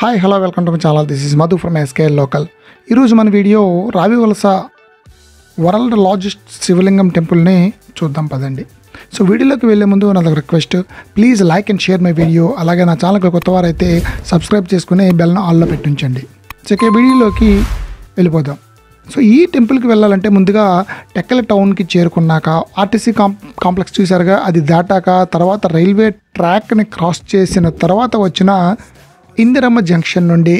Hi hello welcome to my channel. This is Madhu from SKL local. ఈరోజు మన video Ravivalasa world largest శివలింగం టెంపుల్ని చూద్దాం పదండి. సో వీడియోలోకి వెళ్ళే ముందు నాది request, please like and share my video. అలాగే నా ఛానల్కి కొత్త వారైతే సబ్స్క్రైబ్ చేసుకుని బెల్ను ఆల్లో పెట్టించండి. సో ఇక వీడియోలోకి వెళ్ళిపోదాం. సో ఈ టెంపుల్కి వెళ్ళాలంటే ముందుగా టెక్కల టౌన్కి చేరుకున్నాక ఆర్టీసీ కాంప్లెక్స్ చూసారుగా, అది దాటాక తర్వాత రైల్వే ట్రాక్ని క్రాస్ చేసిన తర్వాత వచ్చిన ఇందిరమ్మ జంక్షన్ నుండి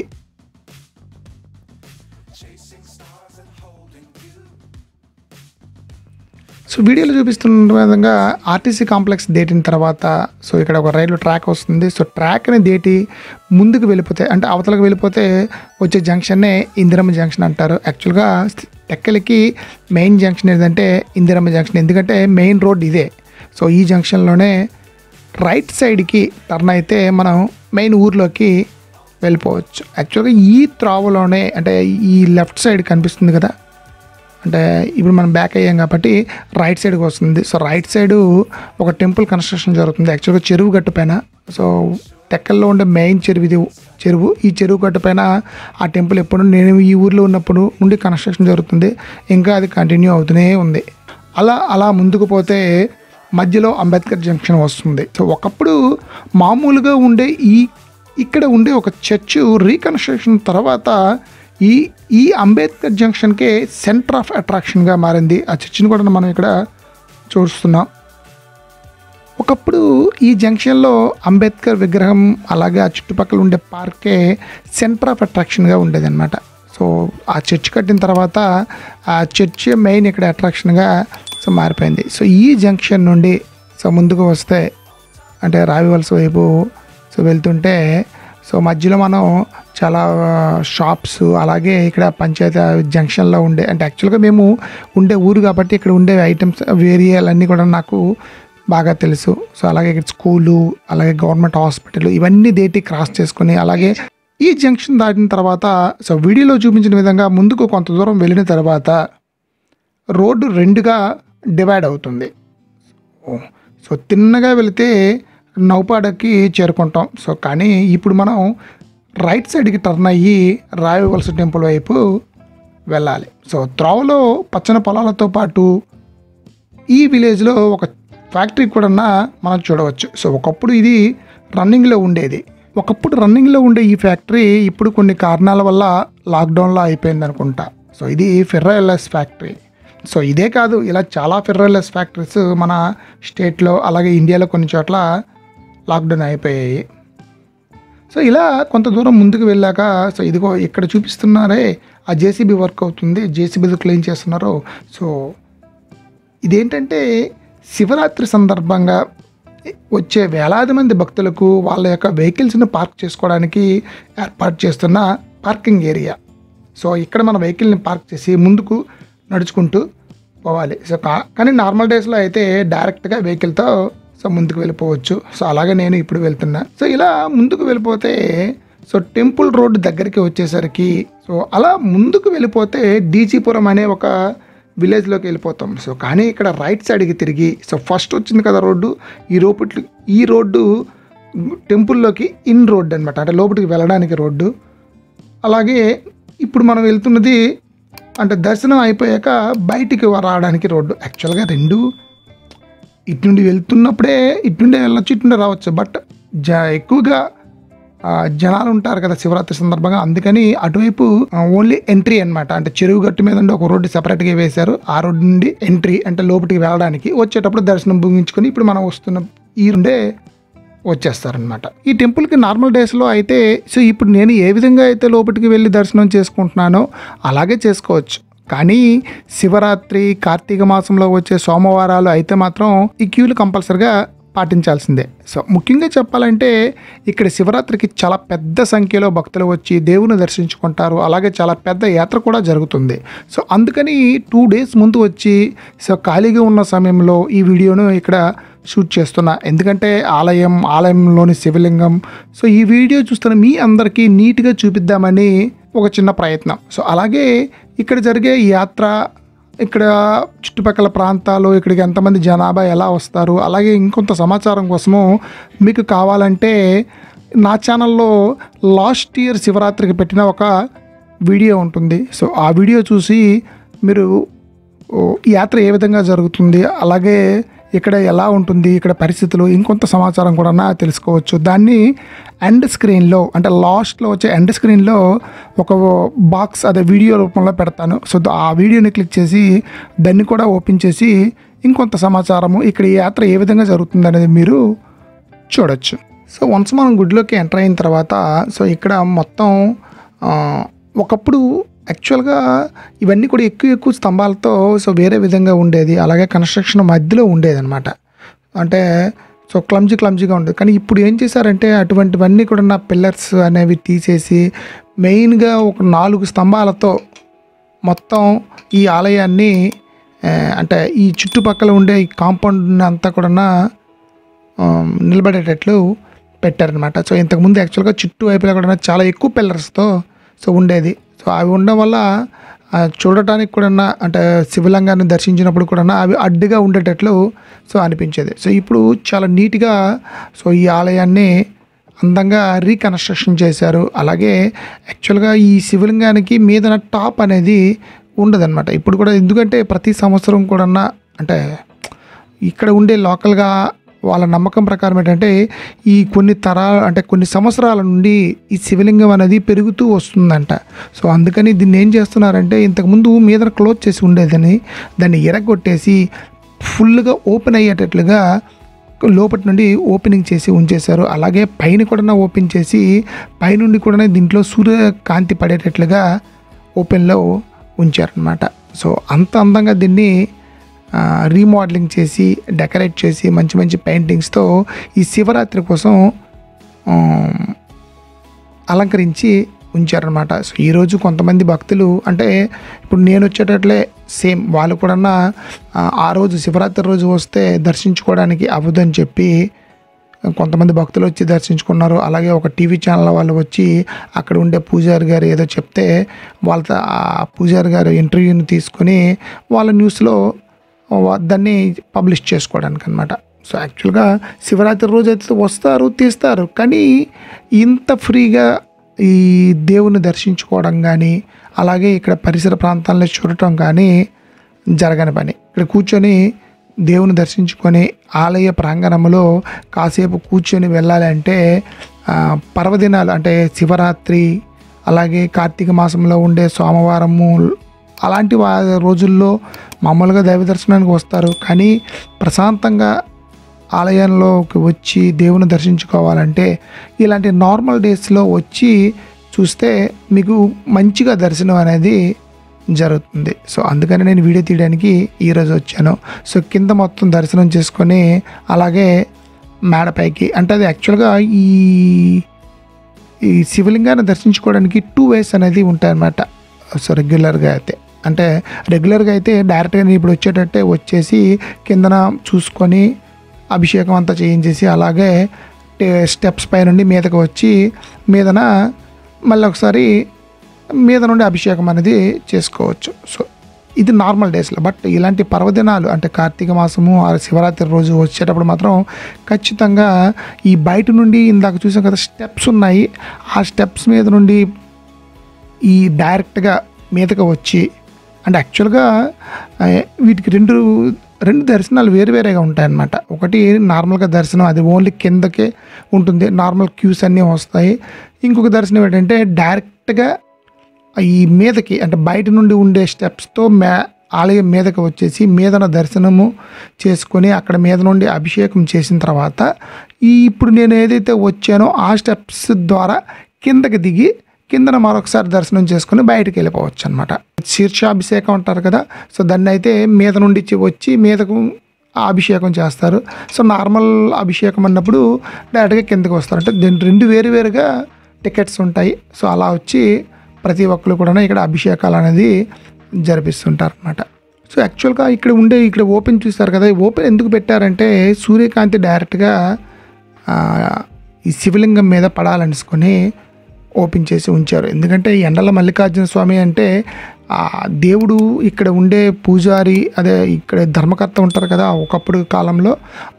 సో వీడియోలో చూపిస్తున్న విధంగా ఆర్టీసీ కాంప్లెక్స్ దాటిన తర్వాత సో ఇక్కడ ఒక రైలు ట్రాక్ వస్తుంది. సో ట్రాక్ని దాటి ముందుకు వెళ్ళిపోతే అంటే అవతలకు వెళ్ళిపోతే వచ్చే జంక్షన్నే ఇందిరమ్మ జంక్షన్ అంటారు. యాక్చువల్గా టెక్కలికి మెయిన్ జంక్షన్ ఏదంటే ఇందిరమ్మ జంక్షన్, ఎందుకంటే మెయిన్ రోడ్ ఇదే. సో ఈ జంక్షన్లోనే రైట్ సైడ్కి టర్న్ అయితే మనం మెయిన్ ఊర్లోకి వెళ్ళిపోవచ్చు. యాక్చువల్గా ఈ త్రావలోనే అంటే ఈ లెఫ్ట్ సైడ్ కనిపిస్తుంది కదా, అంటే ఇప్పుడు మనం బ్యాక్ అయ్యాం కాబట్టి రైట్ సైడ్కి వస్తుంది. సో రైట్ సైడు ఒక టెంపుల్ కన్స్ట్రక్షన్ జరుగుతుంది. యాక్చువల్గా చెరువు గట్టు పైన, సో టెక్కల్లో ఉండే మెయిన్ చెరువు ఇది చెరువు. ఈ చెరువు గట్టు పైన ఆ టెంపుల్ ఎప్పుడు నేను ఈ ఊర్లో ఉన్నప్పుడు నుండి కన్స్ట్రక్షన్ జరుగుతుంది, ఇంకా అది కంటిన్యూ అవుతూనే ఉంది. అలా ముందుకు పోతే మధ్యలో అంబేద్కర్ జంక్షన్ వస్తుంది. సో ఒకప్పుడు మామూలుగా ఉండే ఇక్కడ ఉండే ఒక చర్చ్ రీకన్స్ట్రక్షన్ తర్వాత ఈ అంబేద్కర్ జంక్షన్కే సెంటర్ ఆఫ్ అట్రాక్షన్గా మారింది. ఆ చర్చిని కూడా మనం ఇక్కడ చూస్తున్నాం. ఒకప్పుడు ఈ జంక్షన్లో అంబేద్కర్ విగ్రహం అలాగే ఆ చుట్టుపక్కల ఉండే పార్కే సెంటర్ ఆఫ్ అట్రాక్షన్గా ఉండేది అనమాట. సో ఆ చర్చ్ కట్టిన తర్వాత ఆ చర్చ్ మెయిన్ ఇక్కడ అట్రాక్షన్గా సో మారిపోయింది. సో ఈ జంక్షన్ నుండి సో ముందుకు వస్తే అంటే రావివలస వైపు సో వెళ్తుంటే సో మధ్యలో మనం చాలా షాప్స్ అలాగే ఇక్కడ పంచాయతీ జంక్షన్లో ఉండే అంటే యాక్చువల్గా మేము ఉండే ఊరు కాబట్టి ఇక్కడ ఉండే ఐటమ్స్ వేరియాలన్నీ కూడా నాకు బాగా తెలుసు. సో అలాగే ఇక్కడ స్కూలు అలాగే గవర్నమెంట్ హాస్పిటల్ ఇవన్నీ దేటి క్రాస్ చేసుకుని అలాగే ఈ జంక్షన్ దాటిన తర్వాత సో వీడియోలో చూపించిన విధంగా ముందుకు కొంత దూరం వెళ్ళిన తర్వాత రోడ్డు రెండుగా డివైడ్ అవుతుంది. సో తిన్నగా వెళితే నౌపాడకి చేరుకుంటాం. సో కానీ ఇప్పుడు మనం రైట్ సైడ్కి టర్న్ అయ్యి రావివలస టెంపుల్ వైపు వెళ్ళాలి. సో త్రోవలో పచ్చని పొలాలతో పాటు ఈ విలేజ్లో ఒక ఫ్యాక్టరీ కూడా మనం చూడవచ్చు. సో ఒకప్పుడు ఇది రన్నింగ్లో ఉండేది. ఒకప్పుడు రన్నింగ్లో ఉండే ఈ ఫ్యాక్టరీ ఇప్పుడు కొన్ని కారణాల వల్ల లాక్డౌన్లో అయిపోయింది అనుకుంటా. సో ఇది ఫెర్రోఎల్ఎస్ ఫ్యాక్టరీ. సో ఇదే కాదు, ఇలా చాలా ఫెర్రోఎల్ఎస్ ఫ్యాక్టరీస్ మన స్టేట్లో అలాగే ఇండియాలో కొన్ని చోట్ల లాక్డౌన్ అయిపోయాయి. సో ఇలా కొంత దూరం ముందుకు వెళ్ళాక సో ఇదిగో ఇక్కడ చూపిస్తున్నారే ఆ జేసీబీ వర్క్ అవుతుంది, జేసీబీతో క్లీన్ చేస్తున్నారు. సో ఇదేంటంటే శివరాత్రి సందర్భంగా వచ్చే వేలాది మంది భక్తులకు వాళ్ళ యొక్క వెహికల్స్ని పార్క్ చేసుకోవడానికి ఏర్పాటు చేస్తున్న పార్కింగ్ ఏరియా. సో ఇక్కడ మన వెహికల్ని పార్క్ చేసి ముందుకు నడుచుకుంటూ పోవాలి. సో కానీ నార్మల్ డేస్లో అయితే డైరెక్ట్గా వెహికల్తో సో ముందుకు వెళ్ళిపోవచ్చు. సో అలాగే నేను ఇప్పుడు వెళ్తున్నా. సో ఇలా ముందుకు వెళ్ళిపోతే సో టెంపుల్ రోడ్డు దగ్గరికి వచ్చేసరికి సో అలా ముందుకు వెళ్ళిపోతే డీజీపురం అనే ఒక విలేజ్లోకి వెళ్ళిపోతాం. సో కానీ ఇక్కడ రైట్ సైడ్కి తిరిగి సో ఫస్ట్ వచ్చింది కదా రోడ్డు, ఈ రోడ్డు టెంపుల్లోకి ఇన్ రోడ్డు అనమాట, అంటే లోపలికి వెళ్ళడానికి రోడ్డు. అలాగే ఇప్పుడు మనం వెళ్తున్నది అంటే దర్శనం అయిపోయాక బయటికి రావడానికి రోడ్డు. యాక్చువల్గా రెండు ఇటు నుండి వెళ్తున్నప్పుడే ఇటు నుండే వెళ్ళొచ్చు, ఇటు నుండే రావచ్చు. బట్ ఎక్కువగా జనాలు ఉంటారు కదా శివరాత్రి సందర్భంగా, అందుకని అటువైపు ఓన్లీ ఎంట్రీ అనమాట. అంటే చెరువు గట్టు మీద ఉండి ఒక రోడ్డు సెపరేట్గా వేశారు. ఆ రోడ్డు నుండి ఎంట్రీ అంటే లోపలికి వెళ్ళడానికి, వచ్చేటప్పుడు దర్శనం ముగించుకొని ఇప్పుడు మనం వస్తున్న ఈ నుండే వచ్చేస్తారనమాట. ఈ టెంపుల్కి నార్మల్ డేస్లో అయితే సో ఇప్పుడు నేను ఏ విధంగా అయితే లోపలికి వెళ్ళి దర్శనం చేసుకుంటున్నానో అలాగే చేసుకోవచ్చు. కానీ శివరాత్రి కార్తీక మాసంలో వచ్చే సోమవారాలు అయితే మాత్రం ఈ క్యూలు కంపల్సరిగా పాటించాల్సిందే. సో ముఖ్యంగా చెప్పాలంటే ఇక్కడ శివరాత్రికి చాలా పెద్ద సంఖ్యలో భక్తులు వచ్చి దేవుని దర్శించుకుంటారు. అలాగే చాలా పెద్ద యాత్ర కూడా జరుగుతుంది. సో అందుకని 2 days ముందు వచ్చి సో ఖాళీగా ఉన్న సమయంలో ఈ వీడియోను ఇక్కడ షూట్ చేస్తున్నా. ఎందుకంటే ఆలయంలోని శివలింగం సో ఈ వీడియో చూస్తున్న మీ అందరికీ నీట్గా చూపిద్దామని ఒక చిన్న ప్రయత్నం. సో అలాగే ఇక్కడ జరిగే యాత్ర, ఇక్కడ చుట్టుపక్కల ప్రాంతాలు, ఇక్కడికి ఎంతమంది జనాభా ఎలా వస్తారు, అలాగే ఇంకొంత సమాచారం కోసము మీకు కావాలంటే నా ఛానల్లో లాస్ట్ ఇయర్ శివరాత్రికి పెట్టిన ఒక వీడియో ఉంటుంది. సో ఆ వీడియో చూసి మీరు ఈ యాత్ర ఏ విధంగా జరుగుతుంది, అలాగే ఇక్కడ ఎలా ఉంటుంది, ఇక్కడ పరిస్థితులు, ఇంకొంత సమాచారం కూడా తెలుసుకోవచ్చు. దాన్ని ఎండ్ స్క్రీన్లో, అంటే లాస్ట్లో వచ్చే ఎండ్ స్క్రీన్లో ఒక బాక్స్ అదే వీడియో రూపంలో పెడతాను. సో ఆ వీడియోని క్లిక్ చేసి దాన్ని కూడా ఓపెన్ చేసి ఇంకొంత సమాచారము, ఇక్కడ ఈ యాత్ర ఏ విధంగా జరుగుతుంది అనేది మీరు చూడొచ్చు. సో వన్స్ మనం గుడిలోకి ఎంటర్ అయిన తర్వాత సో ఇక్కడ మొత్తం ఒకప్పుడు యాక్చువల్గా ఇవన్నీ కూడా ఎక్కువ స్తంభాలతో సో వేరే విధంగా ఉండేది. అలాగే కన్స్ట్రక్షన్ మధ్యలో ఉండేది అనమాట. అంటే సో క్లమ్జీగా ఉండేది. కానీ ఇప్పుడు ఏం చేశారంటే అటువంటివన్నీ కూడా నా పిల్లర్స్ అనేవి తీసేసి మెయిన్గా ఒక 4 స్తంభాలతో మొత్తం ఈ ఆలయాన్ని అంటే ఈ చుట్టుపక్కల ఉండే ఈ కాంపౌండ్ అంతా కూడా నిలబడేటట్లు పెట్టారనమాట. సో ఇంతకుముందు యాక్చువల్గా చుట్టూ వైపులా కూడా చాలా ఎక్కువ పిల్లర్స్తో సో ఉండేది. సో అవి ఉండడం వల్ల చూడటానికి కూడా అంటే శివలింగాన్ని దర్శించినప్పుడు కూడా అవి అడ్డుగా ఉండేటట్లు సో అనిపించేది. సో ఇప్పుడు చాలా నీట్గా సో ఈ ఆలయాన్ని అందంగా రీకన్స్ట్రక్షన్ చేశారు. అలాగే యాక్చువల్గా ఈ శివలింగానికి మీద టాప్ అనేది ఉండదన్నమాట ఇప్పుడు కూడా. ఎందుకంటే ప్రతి సంవత్సరం కూడా అంటే ఇక్కడ ఉండే లోకల్గా వాళ్ళ నమ్మకం ప్రకారం ఏంటంటే ఈ కొన్ని తరాలు అంటే కొన్ని సంవత్సరాల నుండి ఈ శివలింగం అనేది పెరుగుతూ వస్తుందంట. సో అందుకని దీన్ని ఏం చేస్తున్నారంటే ఇంతకుముందు మీద క్లోజ్ చేసి ఉండేదని దాన్ని ఎరగొట్టేసి ఫుల్గా ఓపెన్ అయ్యేటట్లుగా లోపటి నుండి ఓపెనింగ్ చేసి ఉంచేశారు. అలాగే పైన కూడా ఓపెన్ చేసి పైనుండి కూడా దీంట్లో సూర్యకాంతి పడేటట్లుగా ఓపెన్లో ఉంచారనమాట. సో అంత అందంగా దీన్ని రీమోడలింగ్ చేసి డెకరేట్ చేసి మంచి పెయింటింగ్స్తో ఈ శివరాత్రి కోసం అలంకరించి ఉంచారనమాట. సో ఈరోజు కొంతమంది భక్తులు అంటే ఇప్పుడు నేను వచ్చేటట్లే సేమ్ వాళ్ళు కూడా ఆ రోజు శివరాత్రి రోజు వస్తే దర్శించుకోవడానికి అవ్వదని చెప్పి కొంతమంది భక్తులు వచ్చి దర్శించుకున్నారు. అలాగే ఒక టీవీ ఛానల్ వాళ్ళు వచ్చి అక్కడ ఉండే పూజారి గారు ఏదో చెప్తే వాళ్ళతో ఆ పూజారి గారు ఇంటర్వ్యూని తీసుకొని వాళ్ళ న్యూస్లో దాన్ని పబ్లిష్ చేసుకోవడానికి అనమాట. సో యాక్చువల్గా శివరాత్రి రోజు అయితే వస్తారు తీస్తారు, కానీ ఇంత ఫ్రీగా ఈ దేవుని దర్శించుకోవడం కానీ అలాగే ఇక్కడ పరిసర ప్రాంతాలను చూడటం కానీ జరగని పని. ఇక్కడ కూర్చొని దేవుని దర్శించుకొని ఆలయ ప్రాంగణంలో కాసేపు కూర్చొని వెళ్ళాలి అంటే పర్వదినాలు అంటే శివరాత్రి అలాగే కార్తీక మాసంలో ఉండే సోమవారము అలాంటి రోజుల్లో మామూలుగా దైవ దర్శనానికి వస్తారు. కానీ ప్రశాంతంగా ఆలయంలోకి వచ్చి దేవుని దర్శించుకోవాలంటే ఇలాంటి నార్మల్ డేస్లో వచ్చి చూస్తే మీకు మంచిగా దర్శనం అనేది జరుగుతుంది. సో అందుకని నేను వీడియో తీయడానికి ఈరోజు వచ్చాను. సో కింద మొత్తం దర్శనం చేసుకొని అలాగే మేడపైకి అంటే అది యాక్చువల్గా ఈ శివలింగాన్ని దర్శించుకోవడానికి 2 ways అనేది ఉంటాయన్నమాట. సో రెగ్యులర్గా అయితే డైరెక్ట్గా నేను ఇప్పుడు వచ్చేటట్టే వచ్చేసి కిందన చూసుకొని అభిషేకం అంతా చేయించేసి అలాగే స్టెప్స్ పై నుండి మీదకి వచ్చి మీదన మళ్ళీ ఒకసారి మీద నుండి అభిషేకం అనేది చేసుకోవచ్చు. సో ఇది నార్మల్ డేస్లో. బట్ ఇలాంటి పర్వదినాలు అంటే కార్తీక మాసము శివరాత్రి రోజు వచ్చేటప్పుడు మాత్రం ఖచ్చితంగా ఈ బయట నుండి ఇందాక చూసాం కదా స్టెప్స్ ఉన్నాయి, ఆ స్టెప్స్ మీద నుండి ఈ డైరెక్ట్గా మీదకి వచ్చి అంటే యాక్చువల్గా వీటికి రెండు దర్శనాలు వేరువేరేగా ఉంటాయన్నమాట. ఒకటి నార్మల్గా దర్శనం అది ఓన్లీ కిందకే ఉంటుంది, నార్మల్ క్యూస్ అన్నీ వస్తాయి. ఇంకొక దర్శనం ఏంటంటే డైరెక్ట్గా ఈ మీదకి అంటే బయట నుండి ఉండే స్టెప్స్తో ఆలయం మీదకి వచ్చేసి మీదన దర్శనము చేసుకొని అక్కడ మీద నుండి అభిషేకం చేసిన తర్వాత ఇప్పుడు నేను ఏదైతే వచ్చానో ఆ స్టెప్స్ ద్వారా కిందకి దిగి కిందన మరొకసారి దర్శనం చేసుకుని బయటకు వెళ్ళిపోవచ్చు అనమాట. శీర్షాభిషేకం అంటారు కదా, సో దాన్ని అయితే మీద నుండి వచ్చి మీదకు అభిషేకం చేస్తారు. సో నార్మల్ అభిషేకం అన్నప్పుడు డైరెక్ట్గా కిందకి వస్తారు. అంటే దీని 2 వేరుగా టికెట్స్ ఉంటాయి. సో అలా వచ్చి ప్రతి ఒక్కరు కూడా ఇక్కడ అభిషేకాలు అనేది జరిపిస్తుంటారు అనమాట. సో యాక్చువల్గా ఇక్కడ ఓపెన్ చూస్తారు కదా, ఓపెన్ ఎందుకు పెట్టారంటే సూర్యకాంతి డైరెక్ట్గా ఈ శివలింగం మీద పడాలనుకొని ఓపెన్ చేసి ఉంచారు. ఎందుకంటే ఎండల మల్లికార్జున స్వామి అంటే దేవుడు ఇక్కడ ఉండే పూజారి అదే ఇక్కడ ధర్మకర్త ఉంటారు కదా ఒకప్పుడు కాలంలో,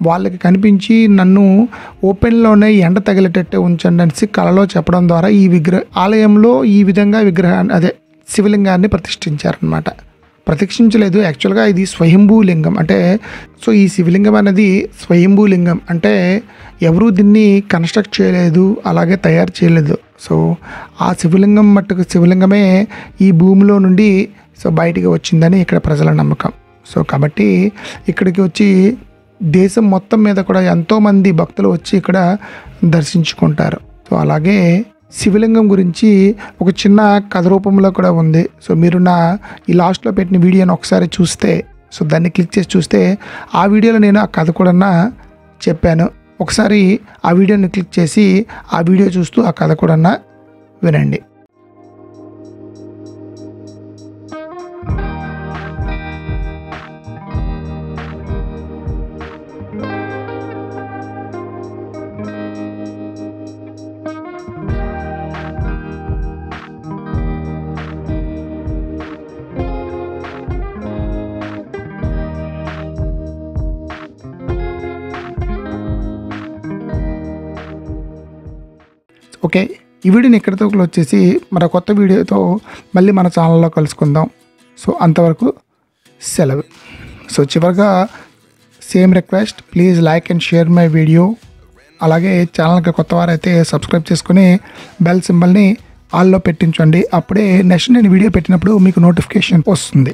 వాళ్ళకి కనిపించి నన్ను ఓపెన్లోనే ఎండ తగిలేటట్టే ఉంచండి అనేసి కలలో చెప్పడం ద్వారా ఈ ఆలయంలో ఈ విధంగా విగ్రహాన్ని అదే శివలింగాన్ని ప్రతిష్ఠించారనమాట. ప్రతిష్ఠించలేదు, యాక్చువల్గా ఇది స్వయంభూ లింగం. అంటే సో ఈ శివలింగం అనేది స్వయంభూ లింగం అంటే ఎవరూ దీన్ని కన్స్ట్రక్ట్ చేయలేదు, అలాగే తయారు చేయలేదు. సో ఆ శివలింగం మట్టుకు శివలింగమే ఈ భూమిలో నుండి సో బయటికి వచ్చిందని ఇక్కడ ప్రజల నమ్మకం. సో కాబట్టి ఇక్కడికి వచ్చి దేశం మొత్తం మీద కూడా ఎంతోమంది భక్తులు వచ్చి ఇక్కడ దర్శించుకుంటారు. సో అలాగే శివలింగం గురించి ఒక చిన్న కథ రూపంలో కూడా ఉంది. సో మీరు నా ఈ లాస్ట్లో పెట్టిన వీడియోని ఒకసారి చూస్తే, సో దాన్ని క్లిక్ చేసి చూస్తే ఆ వీడియోలో నేను ఆ కథ కూడా చెప్పాను. ఒకసారి ఆ వీడియోని క్లిక్ చేసి ఆ వీడియో చూస్తూ ఆ కథ కూడా వినండి. ఓకే, ఈ వీడియోని ఎక్కడితో వచ్చేసి మరో కొత్త వీడియోతో మళ్ళీ మన ఛానల్లో కలుసుకుందాం. సో అంతవరకు సెలవు. సో చివరిగా same request, please like and share my video. అలాగే ఛానల్కి కొత్త వారైతే సబ్స్క్రైబ్ చేసుకుని బెల్ సింబల్ని ఆల్లో పెట్టించండి. అప్పుడే నెక్స్ట్ నేను వీడియో పెట్టినప్పుడు మీకు నోటిఫికేషన్ వస్తుంది.